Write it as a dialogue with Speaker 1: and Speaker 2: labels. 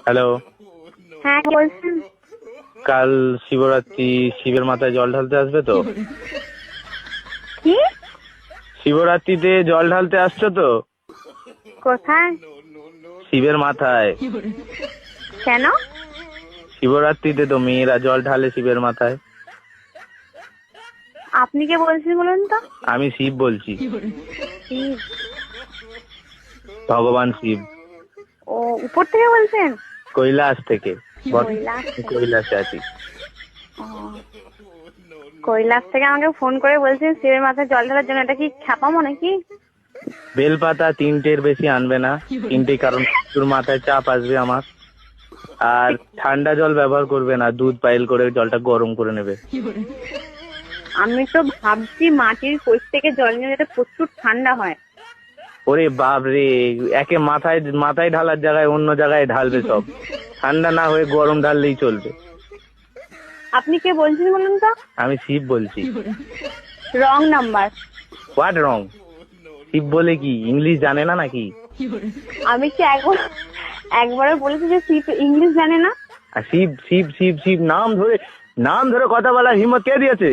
Speaker 1: Hello.
Speaker 2: হ্যাঁ, কে বলছেন?
Speaker 1: কাল শিবরাত্রি, শিবের মাথায় জল ঢালতে আসবে তো?
Speaker 2: কি?
Speaker 1: শিবরাত্রিতে জল ঢালতে আসছো তো?
Speaker 2: কোথায়?
Speaker 1: শিবের মাথায়।
Speaker 2: কেন?
Speaker 1: শিবরাত্রিতে তো মেয়েরা জল ঢালে শিবের মাথায়।
Speaker 2: আপনি কে বলছেন বলুন তো?
Speaker 1: আমি শিব বলছি,
Speaker 2: শিব?
Speaker 1: ভগবান শিব।
Speaker 2: ও, উপর থেকে বলছেন?
Speaker 1: কৈলাস থেকে।
Speaker 2: কৈলাস থেকে?
Speaker 1: কৈলাসে আছি।
Speaker 2: ও, কৈলাস থেকে আমাকে ফোন করে বলছেন শিবের মাথায় জল ঢালার জন্য। এটা কি খ্যাপামো নাকি?
Speaker 1: বেলপাতা 3টের বেশি আনবে না। 3টে, কারণ তোর মাথায় চাপ আসবে আমার। আর ঠান্ডা জল ব্যবহার করবে না, দুধ পাইল করে জলটা গরম করে নেবে।
Speaker 2: আমি তো ভাবছি মাটির কোষ থেকে জল নিয়ে যেতে প্রচুর ঠান্ডা হয়।
Speaker 1: ওরে বাপ রে, একে মাথায় মাথায় ঢালার জায়গায় অন্য জায়গায় ঢালবে সব। ঠান্ডা না হয়ে গরম ঢাললেই চলবে।
Speaker 2: আপনি কে বলছেন বলুন তো?
Speaker 1: আমি শিব বলছি।
Speaker 2: Wrong number.
Speaker 1: What wrong? Shiv বলে কি ইংলিশ জানে না নাকি?
Speaker 2: আমি কি একবারও বলেছি যে শিব ইংলিশ জানে না?
Speaker 1: আর শিব শিব শিব শিব নাম ধরে কথা বলার হিম্মত কে দিয়েছে?